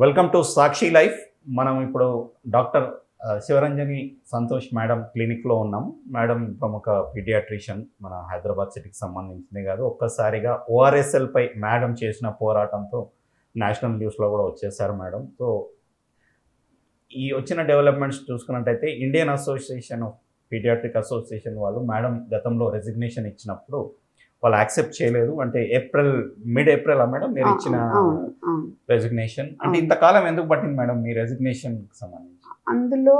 Welcome to Sakshi life. మనం ఇప్పుడు doctor Sivaranjani Santosh madam క్లినిక్లో ఉన్నాము. మేడం ప్రముఖ పీడియాట్రిషియన్, మన హైదరాబాద్ సిటీకి సంబంధించింది కాదు, ఒక్కసారిగా ఓఆర్ఎస్ఎల్ పై మేడం చేసిన పోరాటంతో నేషనల్ న్యూస్లో కూడా వచ్చేసారు మేడం. సో ఈ వచ్చిన డెవలప్మెంట్స్ చూసుకున్నట్టయితే Indian association of pediatric association వాళ్ళు మేడం గతంలో రెసిగ్నేషన్ ఇచ్చినప్పుడు వాళ్ళు యాక్సెప్ట్ చేయలేదు. అంటే మిడ్ ఏప్రిల్ మేడం మీరు ఇచ్చిన రెసిగ్నేషన్. అంటే ఇంతకాలం ఎందుకు పట్టింది మేడం మీ రెసిగ్నేషన్ సంబంధించి? అందులో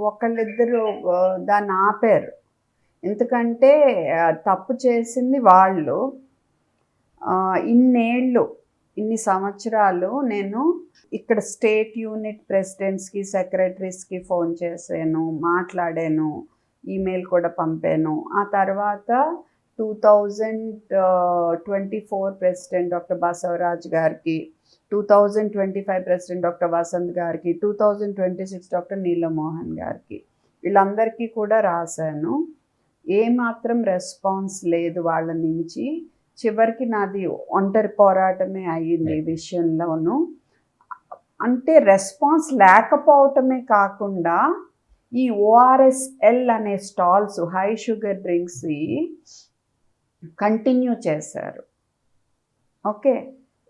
ఒకళ్ళిద్దరు దాన్ని ఆపారు. ఎందుకంటే తప్పు చేసింది వాళ్ళు. ఇన్ని సంవత్సరాలు నేను ఇక్కడ స్టేట్ యూనిట్ ప్రెసిడెంట్స్కి, సెక్రటరీస్కి ఫోన్ చేశాను, మాట్లాడాను, ఈమెయిల్ కూడా పంపాను. ఆ తర్వాత 2024 ప్రెసిడెంట్ డాక్టర్ బసవరాజ్ గారికి, 2025 ప్రెసిడెంట్ డాక్టర్ వసంత్ గారికి, 2026 డాక్టర్ నీలమోహన్ గారికి, వీళ్ళందరికీ కూడా రాశాను. ఏమాత్రం రెస్పాన్స్ లేదు వాళ్ళ నుంచి. చివరికి నాది ఒంటరి పోరాటమే అయ్యింది ఈ విషయంలోనూ. అంటే రెస్పాన్స్ లేకపోవటమే కాకుండా ఈ ఓఆర్ఎస్ఎల్ అనే stalls, high sugar drinks continue చేశారు. ఓకే,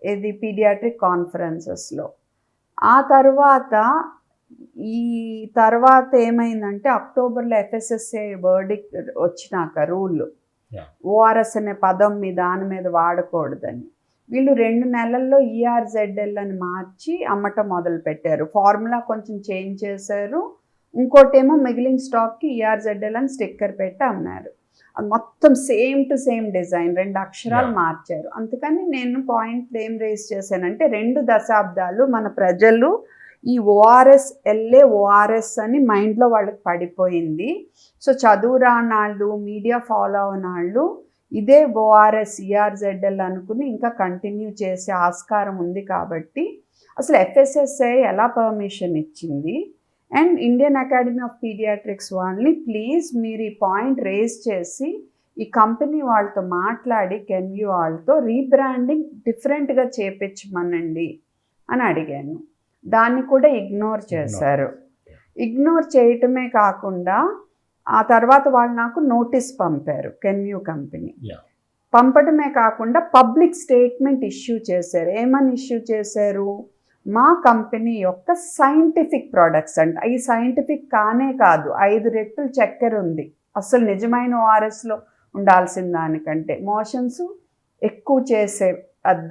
ఇది పీడియాట్రిక్ కాన్ఫరెన్సెస్లో. ఆ తర్వాత ఏమైందంటే అక్టోబర్లో ఎఫ్ఎస్ఎస్ఏ వర్డిక్ట్ వచ్చినాక రూల్, ఓఆర్ఎస్ అనే పదం దాని మీద వాడకూడదని, వీళ్ళు 2 నెలల్లో ఈఆర్జెడ్ఎల్ అని మార్చి అమ్మటం మొదలుపెట్టారు. ఫార్ములా కొంచెం చేంజ్ చేశారు. ఇంకోటేమో మిగిలిన స్టాక్కి ఈఆర్జెడ్ఎల్ అని స్టిక్కర్ పెట్టి అమ్మారు. అది మొత్తం సేమ్ టు సేమ్ డిజైన్, 2 అక్షరాలు మార్చారు. అందుకని నేను పాయింట్ ఏం రేస్ చేశానంటే 2 దశాబ్దాలు మన ప్రజలు ఈ ఓఆర్ఎస్ అని మైండ్లో వాళ్ళకి పడిపోయింది. సో చదువు రానాళ్ళు, మీడియా ఫాలో అవనాళ్ళు ఇదే ఓఆర్ఎస్ ఈఆర్జెడ్ఎల్ అనుకుని ఇంకా కంటిన్యూ చేసే ఆస్కారం ఉంది. కాబట్టి అసలు ఎఫ్ఎస్ఎస్ఐ ఎలా పర్మిషన్ ఇచ్చింది? And Indian academy of pediatrics వాళ్ళని ప్లీజ్ మీరు ఈ పాయింట్ రేజ్ చేసి ఈ కంపెనీ వాళ్ళతో మాట్లాడి కెన్యూ వాళ్ళతో రీబ్రాండింగ్ డిఫరెంట్గా చేపించమనండి అని అడిగాను. దాన్ని కూడా ఇగ్నోర్ చేశారు. ఇగ్నోర్ చేయటమే కాకుండా ఆ తర్వాత వాళ్ళు నాకు నోటీస్ పంపారు, కెన్యూ కంపెనీ. పంపడమే కాకుండా పబ్లిక్ స్టేట్మెంట్ ఇష్యూ చేశారు. ఏమని ఇష్యూ చేశారు? మా కంపెనీ యొక్క సైంటిఫిక్ ప్రోడక్ట్స్ అంట. ఈ సైంటిఫిక్ కానే కాదు, 5 రెట్లు చక్కెర ఉంది అసలు నిజమైన ఓఆర్ఎస్లో ఉండాల్సిన దానికంటే. మోషన్స్ ఎక్కువ చేసే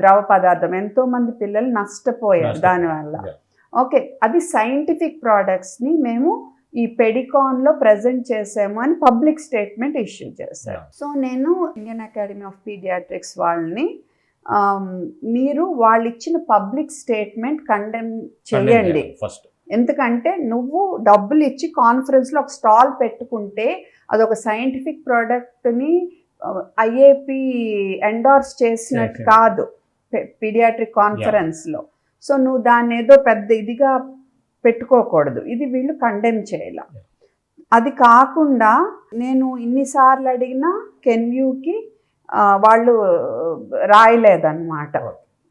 ద్రవ పదార్థం, ఎంతోమంది పిల్లలు నష్టపోయారు దానివల్ల. ఓకే, అది సైంటిఫిక్ ప్రోడక్ట్స్ని మేము ఈ పెడికాన్లో ప్రజెంట్ చేసాము అని పబ్లిక్ స్టేట్మెంట్ ఇష్యూ చేశారు. సో నేను ఇండియన్ అకాడమీ ఆఫ్ పీడియాట్రిక్స్ వాళ్ళని మీరు వాళ్ళు ఇచ్చిన పబ్లిక్ స్టేట్మెంట్ కండెమ్ చేయండి. ఎందుకంటే నువ్వు డబ్బులు ఇచ్చి కాన్ఫరెన్స్లో ఒక స్టాల్ పెట్టుకుంటే అదొక సైంటిఫిక్ ప్రోడక్ట్ని ఐఏపీ ఎండార్స్ చేసినట్టు కాదు పీడియాట్రిక్ కాన్ఫరెన్స్లో. సో నువ్వు దాన్ని ఏదో పెద్ద ఇదిగా పెట్టుకోకూడదు. ఇది వీళ్ళు కండెమ్ చేయాల. అది కాకుండా నేను ఇన్నిసార్లు అడిగినా కెన్యూకి వాళ్ళు రాయలేదన్నమాట.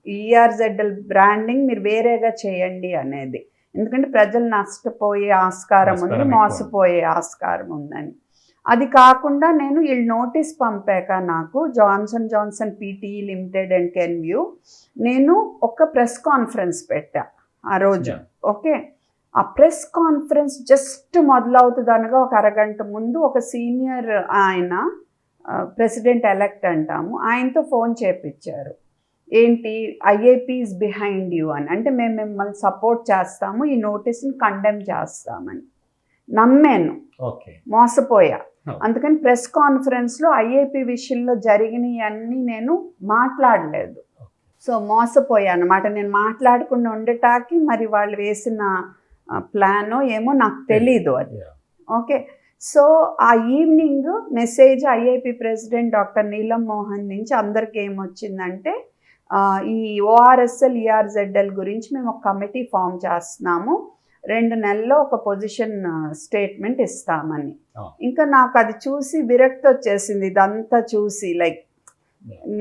ఈఆర్జెడ్ఎల్ బ్రాండింగ్ మీరు వేరేగా చేయండి అనేది. ఎందుకంటే ప్రజలు నష్టపోయే ఆస్కారం ఉంది, మోసపోయే ఆస్కారం ఉందని. అది కాకుండా నేను వీళ్ళు నోటీస్ పంపాక నాకు Johnson Johnson PTE limited and Kenvue నేను ఒక ప్రెస్ కాన్ఫరెన్స్ పెట్టా ఆ రోజు. ఓకే, ఆ ప్రెస్ కాన్ఫరెన్స్ జస్ట్ మొదలవుతుంది అనగా ఒక అరగంట ముందు ఒక సీనియర్ ఆయన, ప్రెసిడెంట్ ఎలెక్ట్ అంటాము, ఆయనతో ఫోన్ చేపించారు. ఏంటి, ఐఏపీ ఈజ్ బిహైండ్ యూ అని. అంటే మేము మిమ్మల్ని సపోర్ట్ చేస్తాము, ఈ నోటీస్ని కండెమ్ చేస్తామని. నమ్మాను, మోసపోయా. అందుకని ప్రెస్ కాన్ఫరెన్స్లో ఐఏపీ విషయంలో జరిగినవన్నీ నేను మాట్లాడలేదు. సో మోసపోయా అన్నమాట. నేను మాట్లాడకుండా ఉండటానికి మరి వాళ్ళు వేసిన ప్లానో ఏమో నాకు తెలీదు అది. ఓకే, సో ఆ evening message IIP president doctor నీలం మోహన్ నుంచి అందరికీ ఏమొచ్చిందంటే ఈ ఓఆర్ఎస్ఎల్ ఈఆర్జెడ్ఎల్ గురించి మేము ఒక కమిటీ ఫామ్ చేస్తున్నాము, 2 నెలల్లో ఒక పొజిషన్ స్టేట్మెంట్ ఇస్తామని. ఇంకా నాకు అది చూసి విరక్తి వచ్చేసింది. ఇదంతా చూసి లైక్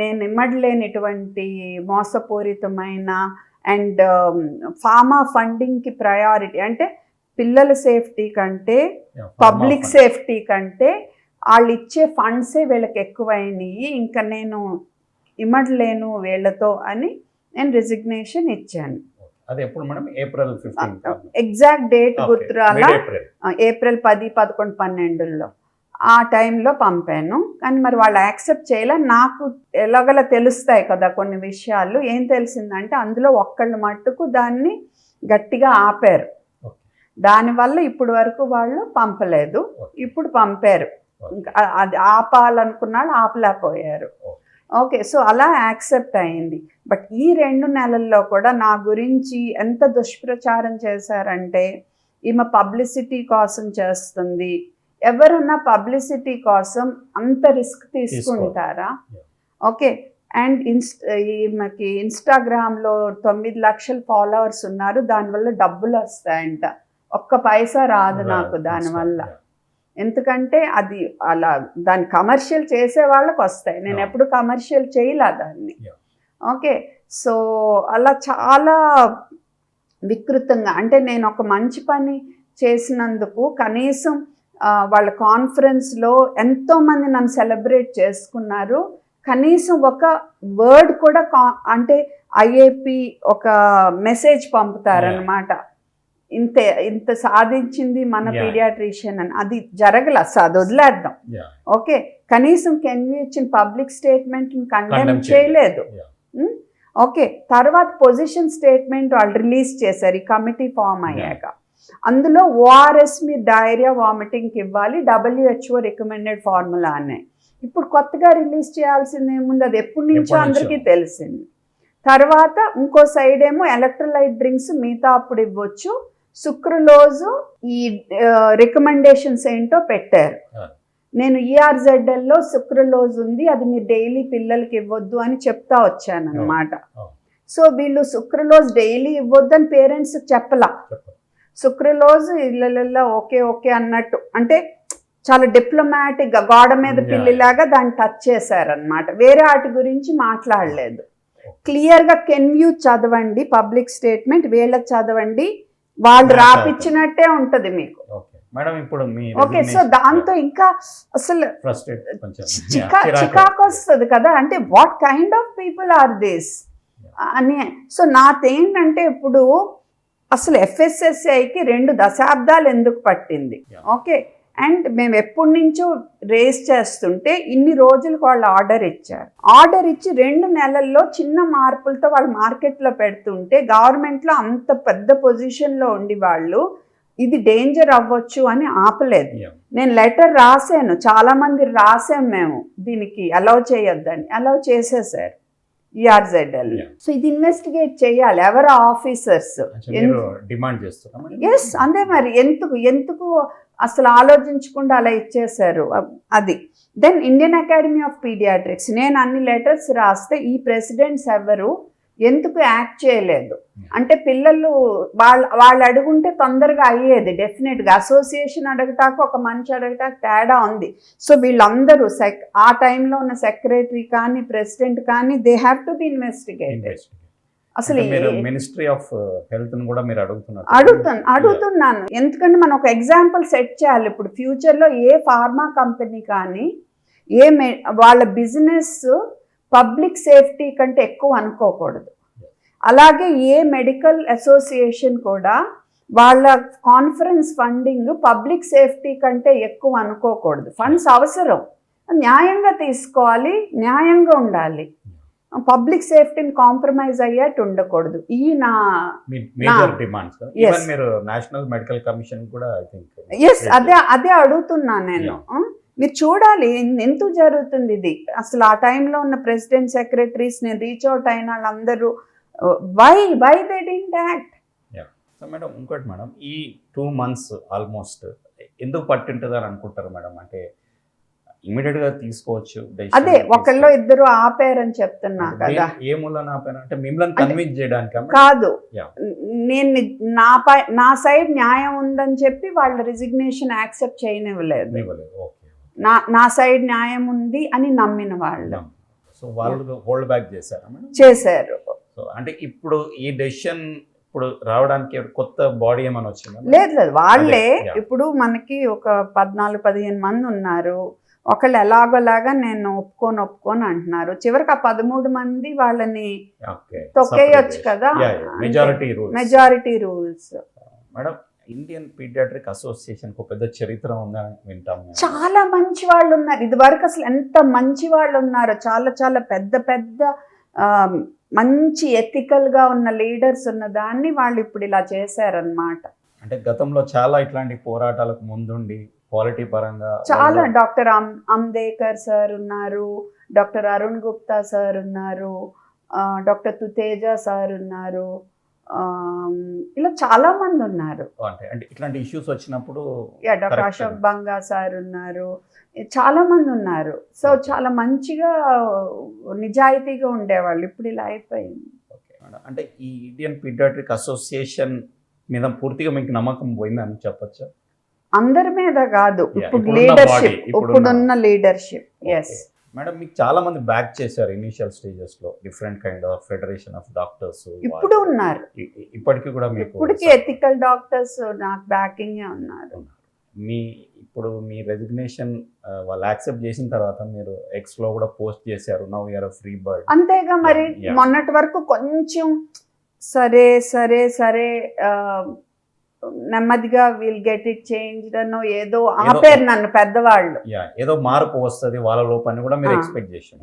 నేను ఇమ్మడలేనిటువంటి మోసపూరితమైన అండ్ ఫార్మా ఫండింగ్కి ప్రయారిటీ, అంటే పిల్లల సేఫ్టీ కంటే పబ్లిక్ సేఫ్టీ కంటే వాళ్ళు ఇచ్చే ఫండ్సే వీళ్ళకి ఎక్కువైనాయి, ఇంకా నేను ఇమ్మడలేను వీళ్ళతో అని నేను రిజిగ్నేషన్ ఇచ్చాను. అది ఎప్పుడు మేడం? ఏప్రిల్ 15 ఎగ్జాక్ట్ డేట్ గుర్తురాల, ఏప్రిల్ 10, 11, 12లో ఆ టైంలో పంపాను. కానీ మరి వాళ్ళు యాక్సెప్ట్ చేయలే. నాకు ఎలాగలా తెలుస్తాయి కదా కొన్ని విషయాలు. ఏం తెలిసిందంటే అందులో ఒక్కళ్ళు మట్టుకు దాన్ని గట్టిగా ఆపారు. దానివల్ల ఇప్పుడు వరకు వాళ్ళు పంపలేదు, ఇప్పుడు పంపారు. అది ఆపాలనుకున్నాడు, ఆపలేకపోయారు. ఓకే, సో అలా యాక్సెప్ట్ అయింది. బట్ ఈ 2 నెలల్లో కూడా నా గురించి ఎంత దుష్ప్రచారం చేశారంటే, ఈమె పబ్లిసిటీ కోసం చేస్తుంది. ఎవరన్నా పబ్లిసిటీ కోసం అంత రిస్క్ తీసుకుంటారా? ఓకే, అండ్ ఈమెకి ఇన్స్టాగ్రామ్లో 9 లక్షల ఫాలోవర్స్ ఉన్నారు, దానివల్ల డబ్బులు వస్తాయంట. ఒక్క పైసా రాదు నాకు దానివల్ల. ఎందుకంటే అది అలా దాన్ని కమర్షియల్ చేసే వాళ్ళకి వస్తాయి, నేను ఎప్పుడు కమర్షియల్ చేయలే దాన్ని. ఓకే, సో అలా చాలా వికృతంగా, అంటే నేను ఒక మంచి పని చేసినందుకు కనీసం వాళ్ళ కాన్ఫరెన్స్లో ఎంతోమంది నన్ను సెలబ్రేట్ చేసుకున్నారు, కనీసం ఒక వర్డ్ కూడా అంటే ఐఏపీ ఒక మెసేజ్ పంపుతారనమాట, ఇంత సాధించింది మన పీడియాట్రిషియన్ అని. అది జరగల, అది వదిలేద్దాం. ఓకే, కనీసం కెన్వీ ఇచ్చిన పబ్లిక్ స్టేట్మెంట్ని కండెమ్ చేయలేదు. ఓకే, తర్వాత పొజిషన్ స్టేట్మెంట్ వాళ్ళు రిలీజ్ చేశారు ఈ కమిటీ ఫామ్ అయ్యాక. అందులో ఓఆర్ఎస్ మీ డైరియా వామిటింగ్కి ఇవ్వాలి, WHO రికమెండెడ్ ఫార్ములా అనే. ఇప్పుడు కొత్తగా రిలీజ్ చేయాల్సింది ఏముంది, అది ఎప్పటి నుంచో అందరికీ తెలిసింది. తర్వాత ఇంకో సైడ్ ఏమో ఎలక్ట్రోలైట్ డ్రింక్స్ మిగతా అప్పుడు ఇవ్వచ్చు, సుక్రలోజు ఈ రికమెండేషన్స్ ఏంటో పెట్టారు. నేను ERZLలో సుక్రలోజ్ ఉంది, అది మీరు డైలీ పిల్లలకి ఇవ్వద్దు అని చెప్తా వచ్చాను అనమాట. సో వీళ్ళు సుక్రలోజ్ డైలీ ఇవ్వద్దు అని పేరెంట్స్కి చెప్పలా, సుక్రలోజ్ ఇళ్ళల్లో ఓకే ఓకే అన్నట్టు, అంటే చాలా డిప్లొమాటిక్గా గోడ మీద పిల్లిలాగా దాన్ని టచ్ చేశారనమాట. వేరే వాటి గురించి మాట్లాడలేదు. క్లియర్గా కెన్వ్యూ చదవండి, పబ్లిక్ స్టేట్మెంట్ వీళ్ళకి చదవండి, వాళ్ళు రాపిచ్చినట్టే ఉంటుంది మీకు. ఓకే, సో దాంతో ఇంకా అసలు చికాకు వస్తుంది కదా, అంటే what kind of people are this అని. సో నాదేంటంటే ఇప్పుడు అసలు FSSAIకి 2 దశాబ్దాలు ఎందుకు పట్టింది? ఓకే, అండ్ మేము ఎప్పటి నుంచో రేస్ చేస్తుంటే ఇన్ని రోజులకు వాళ్ళు ఆర్డర్ ఇచ్చారు. ఆర్డర్ ఇచ్చి 2 నెలల్లో చిన్న మార్పులతో వాళ్ళు మార్కెట్లో పెడుతుంటే గవర్నమెంట్లో అంత పెద్ద పొజిషన్లో ఉండి వాళ్ళు ఇది డేంజర్ అవ్వచ్చు అని ఆపలేదు. నేను లెటర్ రాశాను, చాలామంది రాసాం మేము దీనికి అలౌ చేయొద్దని, అలౌ చేసేసారు ERZL. సో ఇది ఇన్వెస్టిగేట్ చేయాలి, ఎవరు ఆఫీసర్స్ డిమాండ్ చేస్తున్నారు. ఎస్, అంతే మరి, ఎందుకు అసలు ఆలోచించకుండా అలా ఇచ్చేశారు అది. Then Indian academy of pediatrics, నేను అన్ని లెటర్స్ రాస్తే ఈ ప్రెసిడెంట్స్ ఎవరు ఎందుకు యాక్ట్ చేయలేదు అంటే, పిల్లలు వాళ్ళు అడుగుంటే తొందరగా అయ్యేది డెఫినెట్గా. అసోసియేషన్ అడగటానికి ఒక మనిషి అడగటానికి తేడా ఉంది. సో వీళ్ళందరూ ఆ టైంలో ఉన్న సెక్రటరీ కానీ ప్రెసిడెంట్ కానీ they have to be investigated. అసలు మినిస్ట్రీ ఆఫ్ హెల్త్ కూడా మీరు అడుగుతున్నాను, ఎందుకంటే మనం ఒక ఎగ్జాంపుల్ సెట్ చేయాలి. ఇప్పుడు ఫ్యూచర్లో ఏ ఫార్మా కంపెనీ కానీ వాళ్ళ బిజినెస్ పబ్లిక్ సేఫ్టీ కంటే ఎక్కువ అనుకోకూడదు. అలాగే ఏ మెడికల్ అసోసియేషన్ కూడా వాళ్ళ కాన్ఫరెన్స్ ఫండింగ్ పబ్లిక్ సేఫ్టీ కంటే ఎక్కువ అనుకోకూడదు. ఫండ్స్ అవసరం, న్యాయంగా తీసుకోవాలి, న్యాయంగా ఉండాలి, పబ్లిక్ సేఫ్టీని కాంప్రమైజ్ అయ్యేట్టు ఉండకూడదు. ఈ నా నేషనల్ మెడికల్ కమిషన్ కూడా అదే అడుగుతున్నా నేను. మీరు చూడాలి ఎందుకు జరుగుతుంది ఇది. అసలు ఆ టైంలో ఉన్న ప్రెసిడెంట్ సెక్రటరీస్ నేను రీచ్ అవుట్ అయిన వాళ్ళందరూ why they didn't act. Madam ఇంకోటి మేడం, ఈ 2 months ఆల్మోస్ట్ ఎందుకు పట్టింటుందని అనుకుంటారు మేడం? అంటే ఇమీడియట్ గా తీసుకోవచ్చు, అదే ఒకళ్ళు ఇద్దరు ఆపారని చెప్తున్నా కదా. ఏ మూలన ఆపారు అంటే మిమ్మల్ని కన్విన్స్ చేయడానికి కాదు, నేను నా సైడ్ న్యాయం ఉందని చెప్పి వాళ్ళ రిజిగ్నేషన్ యాక్సెప్ట్ చేయనివ్వలేదు. నా సైడ్ న్యాయం ఉంది అని నమ్మిన వాళ్ళు సో వాళ్ళు హోల్డ్ బ్యాక్ చేశారు. సో అంటే ఇప్పుడు ఈ డెసిషన్ ఇప్పుడు రావడానికి కొత్త బాడీ ఏమైనా వచ్చిందా? లేదు వాళ్ళే అదే, yeah. ఇప్పుడు మనకి ఒక 14-15 మంది ఉన్నారు. ఒకళ్ళు ఎలాగోలాగా నేను ఒప్పుకొని అంటున్నారు. చివరికి ఆ 13 మంది వాళ్ళని ఓకే, తొక్కేయొచ్చు కదా. Majority rules. Madam, Indian pediatric association కు పెద్ద చరిత్ర ఉందని వింటాం మేము. చాలా మంచి వాళ్ళు ఉన్నారు. ఇది వరకు అసలు ఎంత మంచి వాళ్ళు ఉన్నారు. చాలా చాలా పెద్ద పెద్ద మంచి ఎథికల్ గా ఉన్న లీడర్స్ ఉన్న దాన్ని వాళ్ళు ఇప్పుడు ఇలా చేశారనమాట. అంటే గతంలో చాలా ఇట్లాంటి పోరాటాలకు ముందుండి క్వాలిటీ పరంగా చాలా డాక్టర్ అమ్దేకర్ సార్ ఉన్నారు, డాక్టర్ అరుణ్ గుప్తా సార్ ఉన్నారు, డాక్టర్ తుతేజ సార్ ఉన్నారు, ఇలా చాలా మంది ఉన్నారు. అంటే ఇట్లాంటి ఇష్యూస్ వచ్చినప్పుడు డాక్టర్ అశోక్ బంగా సార్ ఉన్నారు, చాలా మంది ఉన్నారు. సో చాలా మంచిగా నిజాయితీగా ఉండేవాళ్ళు. ఇప్పుడు ఇలా అయిపోయింది. అంటే ఈ ఇండియన్ పీడియాట్రిక్ అసోసియేషన్ మీద పూర్తిగా మీకు నమ్మకం పోయిందని చెప్పొచ్చా? అందరి మీద కాదు, ఇప్పుడు ఇప్పుడున్న లీడర్షిప్, body, ఇప్పుడున్న లీడర్షిప్. ఎస్, మేడం, మీకు చాలా మంది బ్యాక్ చేశారు ఇనిషియల్ స్టేజెస్ లో, different kind of federation of doctors ఇప్పుడు ఉన్నారు. ఇప్పటికీ కూడా మీకు ఇప్పటికీ ఎథికల్ డాక్టర్స్ నాకు బ్యాకింగ్ ఉన్నారు. ఇప్పుడు మీ రెసిగ్నేషన్ వాళ్ళు యాక్సెప్ట్ చేసిన తర్వాత మీరు ఎక్స్ లో కూడా పోస్ట్ చేశారు, నౌ యూఆర్ ఫ్రీ బర్డ్. అంతేగా మరి. Yeah. మొన్నటి వరకు కొంచెం సరే సరే సరే నెమ్మదిగా విల్ గెట్ ఇట్ చేంజ్ అనో ఏదో ఆపేరు నన్ను పెద్దవాళ్ళు. ఏదో మార్పు వస్తుంది వాళ్ళ లోపని కూడా మీరు ఎక్స్పెక్ట్ చేశారు.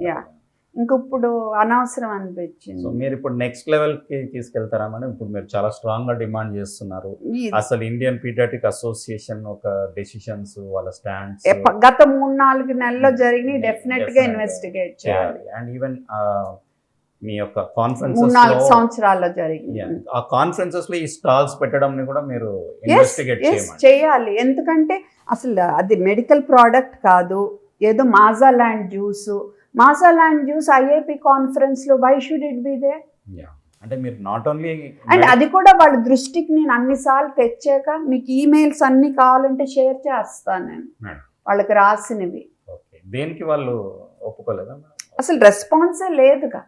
ఇంక ఇప్పుడు అనవసరం అనిపించింది. సో మీరు ఇప్పుడు నెక్స్ట్ లెవెల్ కి తీసుకెళ్తారా మేడం? ఇప్పుడు మీరు చాలా స్ట్రాంగ్ గా డిమాండ్ చేస్తున్నారు. అసలు ఇండియన్ పీడియాట్రిక్ అసోసియేషన్ ఒక డెసిషన్స్, వాళ్ళ స్టాండ్స్ గత 3-4 నెలల్లో జరిగి డెఫినెట్ గా ఇన్వెస్టిగేట్ చేయాలి. అండ్ ఈవెన్ మీ యొక్క కాన్ఫరెన్స్ 3-4 సంవత్సరాల్లో జరిగింది. ఆ కాన్ఫరెన్సెస్ లో ఈ స్టాల్స్ పెట్టడం కూడా మీరు ఇన్వెస్టిగేట్ చేయాలి. ఎందుకంటే అసలు అది మెడికల్ ప్రోడక్ట్ కాదు, ఏదో మాజాలాండ్ జ్యూస్ ఐఏపీ కాన్ఫరెన్స్ లో why should it be they? అంటే మీరు నాట్ ఓన్లీ అండ్ అది కూడా వాళ్ళ దృష్టికి నేను అన్నిసార్లు తెచ్చాక మీకు ఈమెయిల్స్ అన్ని కావాలంటే షేర్ చేస్తాను నేను, వాళ్ళకి రాసినవి. దేనికి వాళ్ళు ఒప్పుకోలేదా? అసలు రెస్పాన్సే లేదుగా,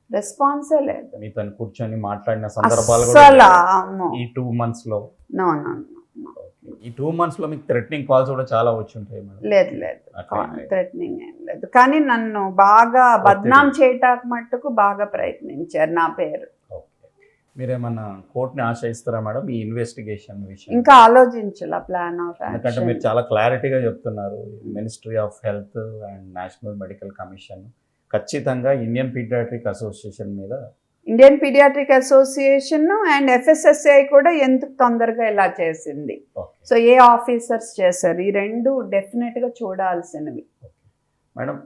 రెస్పాన్సే లేదు. మీతో కూర్చొని మాట్లాడిన సందర్భాలు ఈ 2 months లో? నో, ఈ 2 months లో మీకు థ్రెటనింగ్ కాల్స్ కూడా చాలా వచ్చి ఉంటాయి మేడం? లేదు, థ్రెటనింగ్ ఏం లేదు. కానీ నన్ను బాగా బద్నాం చేయటానికి మట్టుకు బాగా ప్రయత్నించారు నా పేరు. మీరేమన్నా కోర్టుని ఆశ్రయిస్తారా మేడం ఈ ఇన్వెస్టిగేషన్ విషయం? ఇంకా ఆలోచించాల ప్లాన్ ఆఫ్ యాక్షన్. ఎందుకంటే మీరు చాలా క్లారిటీగా చెప్తున్నారు, ministry of health and national medical commission ఖచ్చితంగా ఇండియన్ పీడియాట్రిక్ అసోసియేషన్ మీద, Indian pediatric association and FSSAI కూడా ఎందుకు తొందరగా ఇలా చేసింది, సో ఏ ఆఫీసర్స్ చేశారు, ఈ రెండు డెఫినెట్ గా చూడాల్సినవి. మేడం,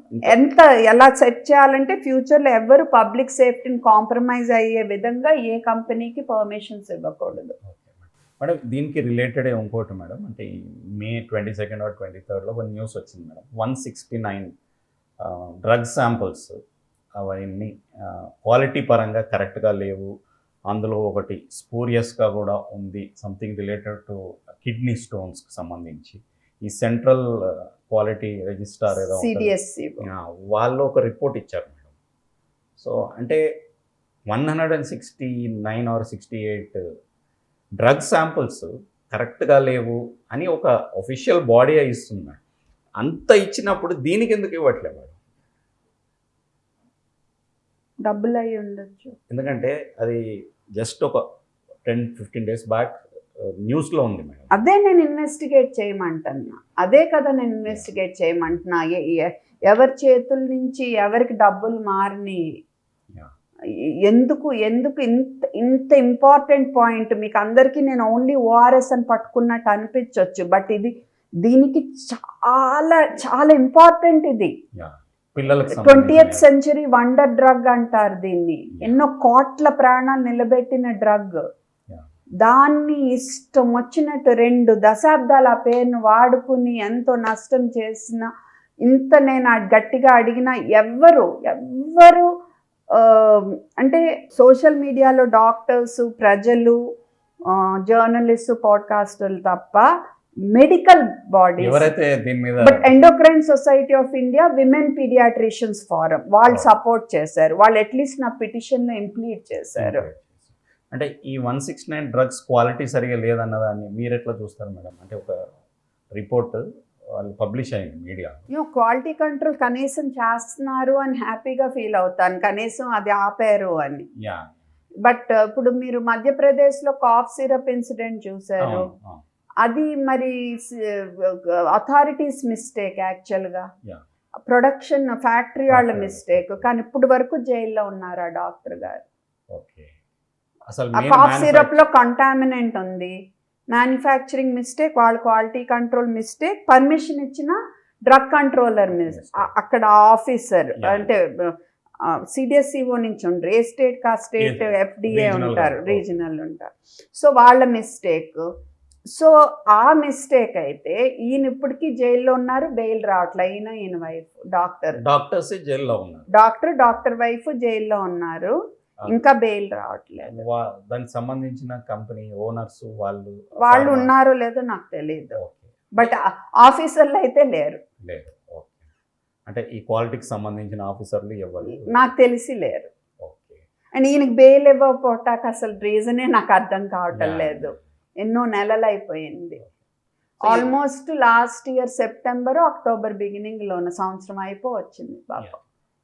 ఎలా సెట్ చేయాలంటే ఫ్యూచర్లో ఎవరు పబ్లిక్ సేఫ్టీని కాంప్రమైజ్ అయ్యే విధంగా ఏ కంపెనీకి పర్మిషన్స్ ఇవ్వకూడదు. మేడం, దీనికి రిలేటెడ్ ఇంకోటి మేడం, అంటే May 22 or 23 ఒక న్యూస్ వచ్చింది మేడం. 169 డ్రగ్ శాంపుల్స్ అవన్నీ క్వాలిటీ పరంగా కరెక్ట్గా లేవు, అందులో ఒకటి స్పూరియస్గా కూడా ఉంది, సంథింగ్ రిలేటెడ్ టు కిడ్నీ స్టోన్స్కి సంబంధించి. ఈ సెంట్రల్ క్వాలిటీ రిజిస్టార్ ఏదో CDSC వాళ్ళు ఒక రిపోర్ట్ ఇచ్చారు మేడం. సో అంటే 169 or 68 డ్రగ్ శాంపుల్స్ కరెక్ట్గా లేవు అని ఒక ఒఫిషియల్ బాడీ ఇస్తుంది. అంత ఇచ్చినప్పుడు దీనికి ఎందుకు ఇవ్వట్లేదు మేడం? డబ్బులు అయి ఉండొచ్చు. ఎందుకంటే అది జస్ట్ ఒక 10-15 days బ్యాక్ న్యూస్లో ఉంది మేడం. అదే నేను ఇన్వెస్టిగేట్ చేయమంటున్నా, అదే కదా నేను ఇన్వెస్టిగేట్ చేయమంటున్నా. ఎవరి చేతుల నుంచి ఎవరికి డబ్బులు మారిని, ఎందుకు ఇంత ఇంపార్టెంట్ పాయింట్ మీకు అందరికీ నేను ఓన్లీ ORS అని పట్టుకున్నట్టు అనిపించవచ్చు, బట్ దీనికి చాలా చాలా ఇంపార్టెంట్. ఇది 20th century వండర్ డ్రగ్ అంటారు దీన్ని. ఎన్నో కోట్ల ప్రాణాలు నిలబెట్టిన డ్రగ్. దాన్ని ఇష్టం వచ్చినట్టు 2 దశాబ్దాల ఆ పేరును వాడుకుని ఎంతో నష్టం చేసిన, ఇంత నేను గట్టిగా అడిగిన ఎవ్వరు అంటే సోషల్ మీడియాలో డాక్టర్స్, ప్రజలు, జర్నలిస్టు, పాడ్కాస్టర్లు తప్ప మెడికల్ బాడీస్. ఎవరైతే దీని మీద but endocrine society of India women paediatricians forum వాళ్ళు సపోర్ట్ చేశారు. వాళ్ళు అట్లీస్ట్ నా పిటిషన్ లో ఇంప్లీట్ చేశారు. అంటే ఈ 169 డ్రగ్స్ క్వాలిటీ సరిగా లేదన్న దాన్ని మీరు ఎట్లా చూస్తారు మేడం? అంటే ఒక రిపోర్ట్ వాళ్ళు పబ్లిష్ అయింది మీడియా. క్వాలిటీ కంట్రోల్ కనీసం చేస్తున్నారు అని హ్యాపీగా ఫీల్ అవుతాను, కనీసం అది ఆపారు అని. బట్ ఇప్పుడు మీరు మధ్యప్రదేశ్లో కాఫ్ సిరప్ ఇన్సిడెంట్ చూసారు. అది మరి అథారిటీస్ మిస్టేక్, యాక్చువల్గా ప్రొడక్షన్ ఫ్యాక్టరీ వాళ్ళ మిస్టేక్. కానీ ఇప్పుడు వరకు జైల్లో ఉన్నారు ఆ డాక్టర్ గారు. కాఫ్ సిరప్ లో కంటామినెంట్ ఉంది, మ్యానుఫ్యాక్చరింగ్ మిస్టేక్, వాళ్ళ క్వాలిటీ కంట్రోల్ మిస్టేక్, పర్మిషన్ ఇచ్చిన డ్రగ్ కంట్రోలర్ అక్కడ ఆఫీసర్ అంటే సిడిఎస్ఈఓ నుంచి ఉండరు, ఏ స్టేట్ కా స్టేట్ ఎఫ్డిఏ ఉంటారు, రీజనల్ ఉంటారు. సో వాళ్ళ మిస్టేక్. సో ఆ మిస్టేక్ అయితే ఈయన ఇప్పటికీ జైల్లో ఉన్నారు, బెయిల్ రావట్లే. ఈయన వైఫ్ డాక్టర్స్ జైల్లో ఉన్నారు, డాక్టర్ వైఫ్ జైల్లో ఉన్నారు, ఇంకా బెయిల్ రావట్లేదు. దానికి సంబంధించిన కంపెనీ ఓనర్స్ వాళ్ళు ఉన్నారో లేదో నాకు తెలియదు, బట్ ఆఫీసర్లు అయితే లేరు. అంటే ఈ క్వాలిటీకి సంబంధించిన ఆఫీసర్లు ఎవరు నాకు తెలిసి లేరు. అండ్ ఈయనకి బెయిల్ ఇవ్వకపోవటానికి అసలు రీజనే నాకు అర్థం కావటం లేదు. ఎన్నో నెలలు అయిపోయింది, almost last year September October beginning లోన సంవత్సరం వచ్చింది పాప.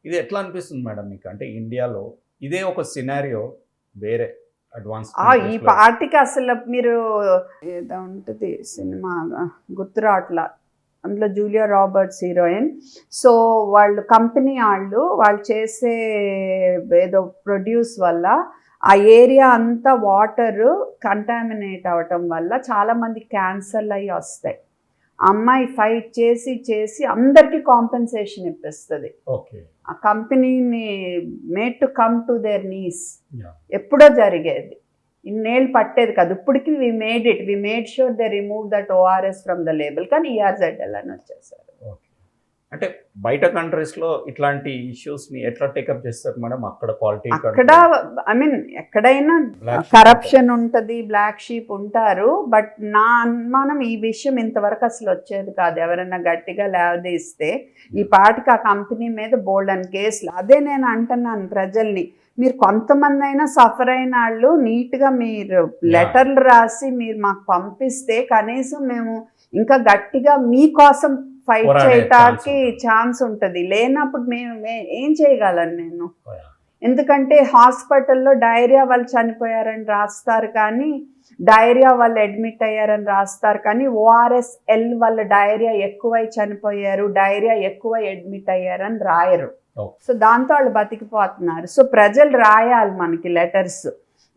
ఇది ఎట్లా అనిపిస్తుంది మేడం మీకు? అంటే ఇండియాలో ఇదే ఒక సినారియో వేరే అడ్వాన్స్ ఈ పార్టీకి అసలు మీరు ఏదో ఉంటుంది సినిమా గుర్తు రావట్లా, అందులో జూలియా రాబర్ట్స్ హీరోయిన్. సో వాళ్ళు కంపెనీ వాళ్ళు చేసే ఏదో ప్రొడ్యూస్ వల్ల ఆ ఏరియా అంతా వాటర్ కంటామినేట్ అవ్వటం వల్ల చాలామంది క్యాన్సర్లు అయ్యి వస్తాయి. అమ్మాయి ఫైట్ చేసి అందరికీ కాంపెన్సేషన్ ఇప్పిస్తుంది. ఆ కంపెనీని made to come to their knees. ఎప్పుడో జరిగేది, ఇన్నేళ్ళు పట్టేది కాదు. ఇప్పటికి we made sure they remove that ORS from the label, కానీ ERZL అని వచ్చేసారు. అంటే బయట కంట్రీస్ లో ఇట్లాంటి ఇష్యూస్ ని ఎట్లా టేకప్ చేస్తారు మేడం? అక్కడ క్వాలిటీ అక్కడ ఐ మీన్ ఎక్కడైనా కరప్షన్ ఉంటది, బ్లాక్ షీప్ ఉంటారు. బట్ నా అనుమానం ఈ విషయం ఇంతవరకు అసలు వచ్చేది కాదు. ఎవరైనా గట్టిగా లేవదీస్తే ఈ పాటికి ఆ కంపెనీ మీద బోల్డ్ అని కేసులు. అదే నేను అంటున్నాను ప్రజల్ని, మీరు కొంతమంది అయినా సఫర్ అయిన వాళ్ళు నీట్గా మీరు లెటర్లు రాసి మీరు మాకు పంపిస్తే కనీసం మేము ఇంకా గట్టిగా మీకోసం ఫైట్ చేయటానికి ఛాన్స్ ఉంటుంది. లేనప్పుడు మేము ఏం చేయగలను నేను? ఎందుకంటే హాస్పిటల్లో డైరియా వాళ్ళు చనిపోయారని రాస్తారు, కానీ డైరియా వాళ్ళు అడ్మిట్ అయ్యారని రాస్తారు, కానీ ORSL వాళ్ళ డైరియా ఎక్కువై చనిపోయారు, డైరియా ఎక్కువై అడ్మిట్ అయ్యారని రాయరు. సో దాంతో వాళ్ళు బతికిపోతున్నారు. సో ప్రజలు రాయాలి మనకి లెటర్స్,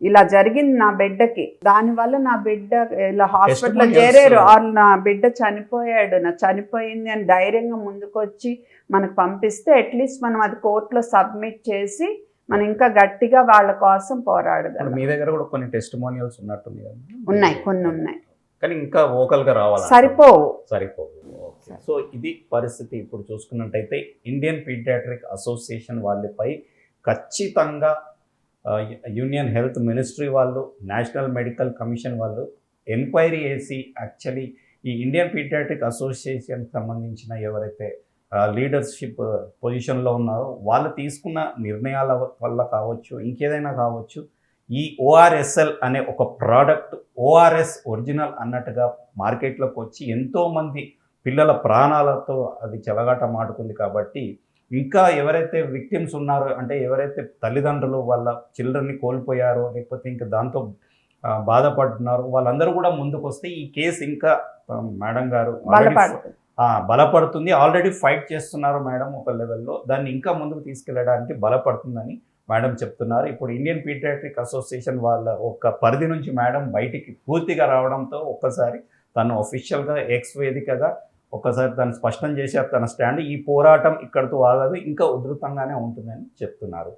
ఇలా జరిగింది నా బిడ్డకి, దానివల్ల నా బిడ్డ ఇలా హాస్పిటల్లో చేరారు, నా బిడ్డ చనిపోయాడు, చనిపోయింది అని ధైర్యంగా ముందుకొచ్చి మనకు పంపిస్తే అట్లీస్ట్ మనం అది కోర్టులో సబ్మిట్ చేసి మనం ఇంకా గట్టిగా వాళ్ళ కోసం పోరాడగలం. మీ దగ్గర కూడా కొన్ని టెస్టిమోనియల్స్ ఉన్నట్టుంది? కొన్ని ఉన్నాయి, కానీ ఇంకా వోకల్ గా రావాలి, సరిపోవు. సో ఇది పరిస్థితి. ఇప్పుడు చూసుకున్నట్టయితే ఇండియన్ పీడియాట్రిక్ అసోసియేషన్ వాళ్ళపై ఖచ్చితంగా యూనియన్ హెల్త్ మినిస్ట్రీ వాళ్ళు, నేషనల్ మెడికల్ కమిషన్ వాళ్ళు ఎంక్వైరీ చేసి యాక్చువల్లీ ఈ ఇండియన్ పీడియాట్రిక్ అసోసియేషన్కి సంబంధించిన ఎవరైతే లీడర్షిప్ పొజిషన్లో ఉన్నారో వాళ్ళు తీసుకున్న నిర్ణయాల వల్ల కావచ్చు, ఇంకేదైనా కావచ్చు, ఈ ORSL అనే ఒక ప్రోడక్ట్ ORS ఒరిజినల్ అన్నట్టుగా మార్కెట్లోకి వచ్చి ఎంతోమంది పిల్లల ప్రాణాలతో అది చెలగాటమాడుతుంది. కాబట్టి ఇంకా ఎవరైతే విక్టిమ్స్ ఉన్నారో, అంటే ఎవరైతే తల్లిదండ్రులు వాళ్ళ చిల్డ్రన్ని కోల్పోయారో లేకపోతే ఇంకా దాంతో బాధపడుతున్నారో వాళ్ళందరూ కూడా ముందుకు వస్తే ఈ కేసు ఇంకా మేడం గారు బలపడుతుంది. ఆల్రెడీ ఫైట్ చేస్తున్నారు మేడం ఒక లెవెల్లో, దాన్ని ఇంకా ముందుకు తీసుకెళ్ళడానికి బలపడుతుందని మేడం చెప్తున్నారు. ఇప్పుడు ఇండియన్ పీడియాట్రిక్ అసోసియేషన్ వాళ్ళ ఒక పరిధి నుంచి మేడం బయటికి పూర్తిగా రావడంతో ఒక్కసారి తను అఫీషియల్గా ఎక్స్ వేదికగా ఒక్కసారి తను స్పష్టం చేశారు తన స్టాండ్. ఈ పోరాటం ఇక్కడితో ఆగదు, ఇంకా ఉధృతంగానే ఉంటుందని చెప్తున్నారు.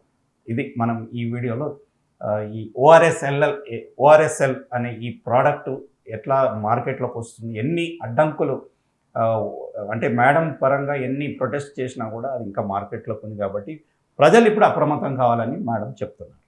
ఇది మనం ఈ వీడియోలో ఈ ORSL అనే ఈ ప్రోడక్ట్ ఎట్లా మార్కెట్లోకి వస్తుంది, ఎన్ని అడ్డంకులు అంటే మేడం పరంగా ఎన్ని ప్రొటెస్ట్ చేసినా కూడా అది ఇంకా మార్కెట్లోకి ఉంది. కాబట్టి ప్రజలు ఇప్పుడు అప్రమత్తం కావాలని మేడం చెప్తున్నారు.